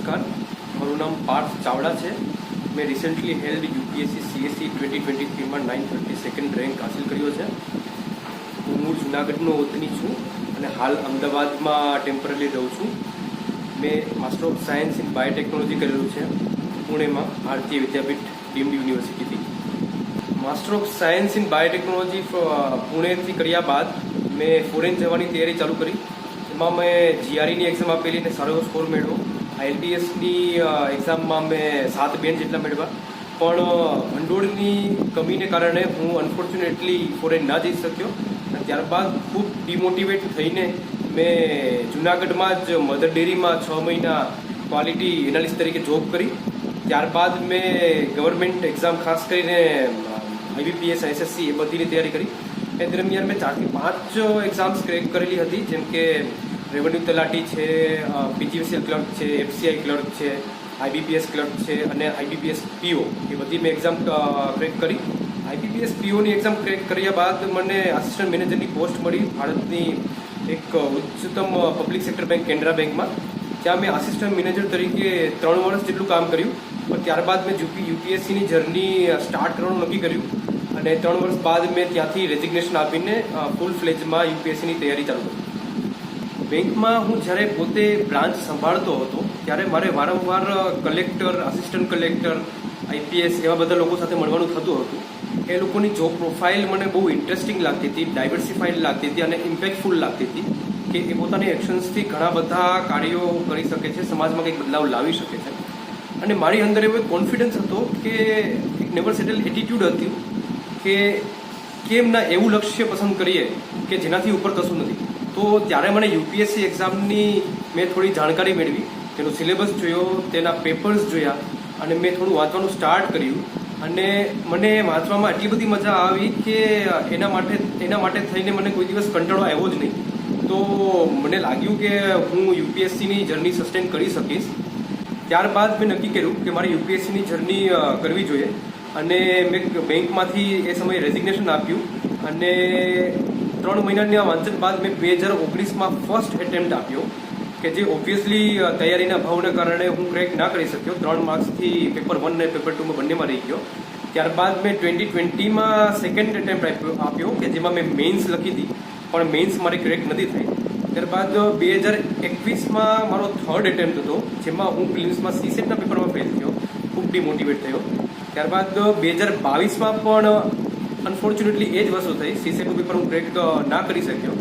નમસ્કાર, મારું નામ પાર્થ ચાવડા છે. મેં રિસેન્ટલી હેલ્ડ યુપીએસસી સીએસસી 2023માં 932 રેન્ક હાંસિલ કર્યો છે. હું મૂળ જુનાગઢનો વતની છું અને હાલ અમદાવાદમાં ટેમ્પરરી રહું છું. મેં master of science in biotechnology કરેલું છે પુણેમાં, ભારતીય વિદ્યાપીઠ ડીમ્ડ યુનિવર્સિટીથી. Master of science in biotechnology પુણેથી કર્યા બાદ મેં ફોરેન જવાની તૈયારી ચાલુ કરી. એમાં મેં જીઆરઈની એક્ઝામ આપેલી અને સારો સ્કોર મેળવ્યો. આઈએલટીએસની એક્ઝામમાં મેં 7 બેન્ડ જેટલા મેળવ્યા, પણ ભંડોળની કમીને કારણે હું અનફોર્ચ્યુનેટલી ફોરેન ના જઈ શક્યો. ત્યારબાદ ખૂબ ડિમોટિવેટ થઈને મેં જુનાગઢમાં જ મધર ડેરીમાં 6 મહિના ક્વોલિટી એનાલિસ્ટ તરીકે જોબ કરી. ત્યારબાદ મેં ગવર્મેન્ટ એક્ઝામ ખાસ કરીને આઈબીપીએસ, એસએસસી એ બધીની તૈયારી કરી. એ દરમિયાન મેં 4 થી 5 એક્ઝામ્સ ક્રેક કરેલી હતી, જેમ કે રેવન્યુ તલાટી છે, પીજીવીસીએલ ક્લર્ક છે, એફસીઆઈ ક્લર્ક છે, આઈબીપીએસ ક્લર્ક છે અને આઈબીપીએસ પીઓ, એ બધી મેં એક્ઝામ ક્રેક કરી. આઈબીપીએસ પીઓની એક્ઝામ ક્રેક કર્યા બાદ મને આસિસ્ટન્ટ મેનેજરની પોસ્ટ મળી ભારતની એક ઉચ્ચતમ પબ્લિક સેક્ટર બેંક કેનરા બેંકમાં. ત્યાં મેં આસિસ્ટન્ટ મેનેજર તરીકે 3 વર્ષ જેટલું કામ કર્યું. પણ ત્યારબાદ મેં યુપીએસસીની જર્ની સ્ટાર્ટ કરવાનું નક્કી કર્યું અને 3 વર્ષ બાદ મેં ત્યાંથી રેઝિગ્નેશન આપીને ફૂલ ફ્લેજમાં યુપીએસસીની તૈયારી ચાલુ કરી. બેંકમાં હું જ્યારે પોતે બ્રાન્ચ સંભાળતો હતો ત્યારે મારે વારંવાર કલેક્ટર, આસિસ્ટન્ટ કલેક્ટર, આઈપીએસ એવા બધા લોકો સાથે મળવાનું થતું હતું. એ લોકોની જોબ પ્રોફાઇલ મને બહુ ઇન્ટરેસ્ટિંગ લાગતી હતી, ડાયવર્સિફાઈડ લાગતી હતી અને ઇમ્પેક્ટફુલ લાગતી હતી કે એ પોતાની એક્શન્સથી ઘણા બધા કાર્યો કરી શકે છે, સમાજમાં કંઈક બદલાવ લાવી શકે છે. અને મારી અંદર એવો કોન્ફિડન્સ હતો કે એક નેવર સેટલ એટીટ્યુડ હતી કે કેમ ના એવું લક્ષ્ય પસંદ કરીએ કે જેનાથી ઉપર કશું નથી. તો ત્યારે મને યુપીએસસી એક્ઝામની મેં થોડી જાણકારી મેળવી, તેનો સિલેબસ જોયો, તેના પેપર્સ જોયા અને મેં થોડું વાંચવાનું સ્ટાર્ટ કર્યું. અને મને વાંચવામાં એટલી બધી મજા આવી કે એના માટે થઈને મને કોઈ દિવસ કંટાળો આવ્યો જ નહીં. તો મને લાગ્યું કે હું યુપીએસસીની જર્ની સસ્ટેન કરી શકીશ. ત્યારબાદ મેં નક્કી કર્યું કે મારે યુપીએસસીની જર્ની કરવી જોઈએ અને મેં બેંકમાંથી એ સમયે રેઝિગ્નેશન આપ્યું અને 3 મહિનાના વાંચન બાદ મેં 2019માં ફર્સ્ટ એટેમ્પ્ટ આપ્યો કે જે ઓબ્વિયસલી તૈયારીના ભાવને કારણે હું ક્રેક ના કરી શક્યો. 3 માર્ક્સથી પેપર 1 અને પેપર 2માં બંનેમાં રહી ગયો. ત્યારબાદ મેં 2020માં સેકન્ડ એટેમ્પ્ટ આપ્યો કે જેમાં મેં મેઇન્સ લખી હતી, પણ મેઇન્સ મારી ક્રેક નથી થઈ. ત્યારબાદ 2021માં મારો થર્ડ એટેમ્પ્ટ હતો, જેમાં હું પ્રિલિમ્સમાં સીસેટના પેપરમાં ફેલ થયો, ખૂબ ડિમોટિવેટ થયો. ત્યારબાદ 2022માં પણ અનફોર્ચ્યુનેટલી એ જ વસ્તુ થઈ, સીસેટનું પેપર હું ક્રેક ના કરી શક્યો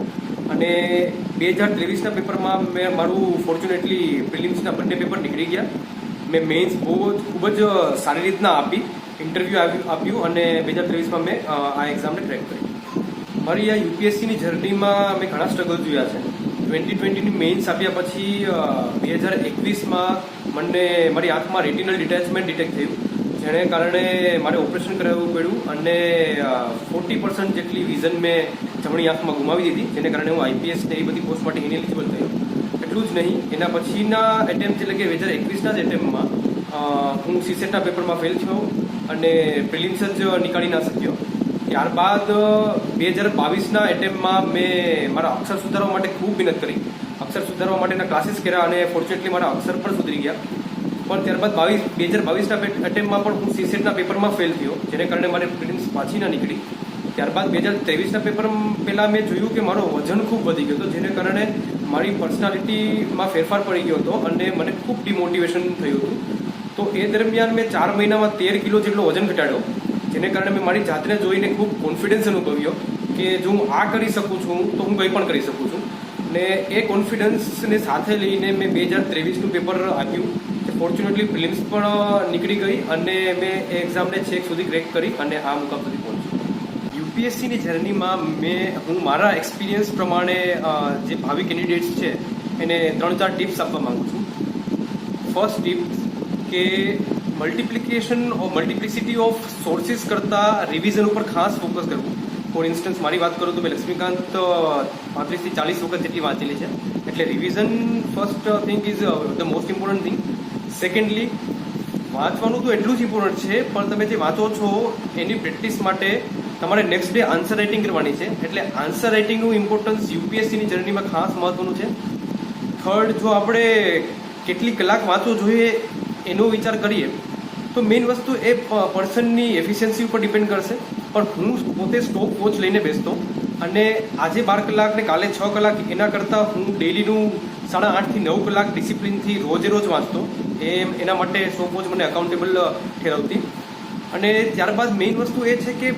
અને 2023ના પેપરમાં મેં મારું ફોર્ચ્યુનેટલી પ્રિલિમ્સના બંને પેપર નીકળી ગયા. મેં મેઇન્સ ખૂબ જ સારી રીતના આપી, ઇન્ટરવ્યૂ આપ્યું અને 2023માં મેં આ એક્ઝામને ક્રેક કરી. મારી આ યુપીએસસીની જર્નીમાં મેં ઘણા સ્ટ્રગલ જોયા છે. 2020ની મેઇન્સ આપ્યા પછી 2021માં મને મારી આંખમાં રેટિનલ ડિટેચમેન્ટ ડિટેક્ટ થયું, જેને કારણે મારે ઓપરેશન કરાવવું પડ્યું અને 40% જેટલી વિઝન મેં જમણી આંખમાં ગુમાવી દીધી, જેને કારણે હું આઈપીએસ ને એ બધી પોસ્ટ માટે ઇનેલિજિબલ થયો. એટલું જ નહીં, એના પછીના એટેમ્પ્ટ એટલે કે 2021ના જ એટેમ્પમાં હું સીસેટના પેપરમાં ફેલ થયો અને પ્રિલિમ્સ જ નીકાળી ના શક્યો. ત્યારબાદ 2022ના એટેમ્પમાં મેં મારા અક્ષર સુધારવા માટે ખૂબ મહેનત કરી, અક્ષર સુધારવા માટેના ક્લાસીસ કર્યા અને ફોર્ચ્યુનેટલી મારા અક્ષર પણ સુધરી ગયા. પણ ત્યારબાદ 2022ના એટેમ્પમાં પણ હું સીસેટના પેપરમાં ફેલ થયો, જેને કારણે મારે પ્રિલિમ્સ પાછી ના નીકળી. ત્યારબાદ 2023ના પેપર પહેલાં મેં જોયું કે મારો વજન ખૂબ વધી ગયો હતો, જેને કારણે મારી પર્સનાલિટીમાં ફેરફાર પડી ગયો હતો અને મને ખૂબ ડિમોટિવેશન થયું હતું. તો એ દરમિયાન મેં 4 મહિનામાં 13 કિલો જેટલો વજન ઘટાડ્યો, જેને કારણે મેં મારી જાતને જોઈને ખૂબ કોન્ફિડન્સ અનુભવ્યો કે જો હું આ કરી શકું છું તો હું કંઈ પણ કરી શકું છું. ને એ કોન્ફિડન્સને સાથે લઈને મેં 2023નું પેપર આપ્યું. ફોર્ચ્યુનેટલી પ્રિલિમ્સ પણ નીકળી ગઈ અને મેં એ એક્ઝામને છેક સુધી ક્રેક કરી અને આ મુકામ સુધી પહોંચ્યો. યુપીએસસીની જર્નીમાં હું મારા એક્સપિરિયન્સ પ્રમાણે જે ભાવિ કેન્ડિડેટ્સ છે એને 3-4 ટિપ્સ આપવા માંગુ છું. ફર્સ્ટ ટિપ કે મલ્ટિપ્લિસિટી ઓફ સોર્સિસ કરતાં રિવિઝન ઉપર ખાસ ફોકસ કરવું. ફોર ઇન્સ્ટન્સ મારી વાત કરું તો મેં લક્ષ્મીકાંત 35 થી 40 વખત જેટલી વાંચેલી છે, એટલે revision first thing is the most important thing. Secondly, વાંચવાનું તો એટલું જ ઇમ્પોર્ટન્ટ છે, પણ તમે જે વાંચો છો એની પ્રેક્ટિસ માટે તમારે નેક્સ્ટ ડે આન્સર રાઇટિંગ કરવાની છે, એટલે આન્સર રાઇટિંગનું ઇમ્પોર્ટન્સ યુપીએસસીની જર્નીમાં ખાસ મહત્વનું છે. થર્ડ, જો આપણે કેટલી કલાક વાંચવો જોઈએ એનો વિચાર કરીએ તો મેઇન વસ્તુ એ પર્સનની એફિશિયન્સી ઉપર ડિપેન્ડ કરશે. પણ હું પોતે સ્ટોપ વોચ લઈને બેસતો અને આજે 12 કલાક ને કાલે 6 કલાક, એના કરતાં હું ડેલીનું 8.5 થી 9 કલાક ડિસિપ્લિનથી રોજ વાંચતો. એના માટે સ્ટોપ વોચ મને અકાઉન્ટેબલ ઠેરવતી. અને ત્યારબાદ મેઇન વસ્તુ એ છે કે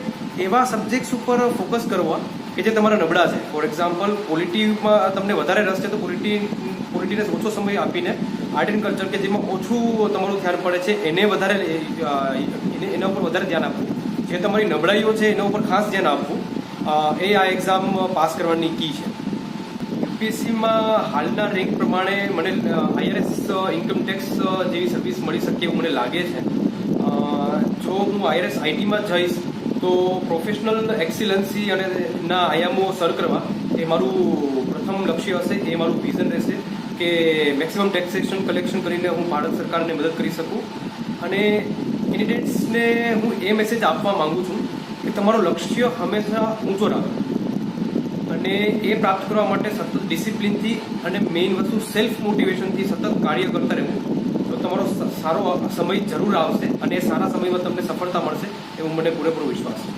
એવા સબ્જેક્ટ્સ ઉપર ફોકસ કરવા કે જે તમારા નબળા છે. ફોર એક્ઝામ્પલ, પોલિટીમાં તમને વધારે રસ છે તો પોલિટીને ઓછો સમય આપીને આર્ટ એન્ડ કલ્ચર કે જેમાં ઓછું તમારું ધ્યાન પડે છે એને વધારે એના ઉપર વધારે ધ્યાન આપવું. જે તમારી નબળાઈઓ છે એના ઉપર ખાસ ધ્યાન આપવું, એ આ એક્ઝામ પાસ કરવાની કી છે. યુપીએસસીમાં હાલના રેન્ક પ્રમાણે મને IRS ઇન્કમ ટેક્સ જેવી સર્વિસ મળી શકે એવું મને લાગે છે. જો હું IRS આઈટીમાં જઈશ તો પ્રોફેશનલ એક્સિલન્સી અને ના આયામો સર કરવા એ મારું પ્રથમ લક્ષ્ય હશે. એ મારું વિઝન રહેશે કે મેક્સિમમ ટેક્સેશન કલેક્શન કરીને હું ભારત સરકારને મદદ કરી શકું. અને કેન્ડિડેટ્સને હું એ મેસેજ આપવા માંગુ છું કે તમારો લક્ષ્ય હંમેશા ઊંચો રાખો અને એ પ્રાપ્ત કરવા માટે સતત ડિસિપ્લિનથી અને મેઇન વસ્તુ સેલ્ફ મોટિવેશનથી સતત કાર્ય કરતા રહેવું. તો તમારો સારો સમય જરૂર આવશે અને એ સારા સમયમાં તમને સફળતા મળશે એવો મને પૂરેપૂરો વિશ્વાસ છે.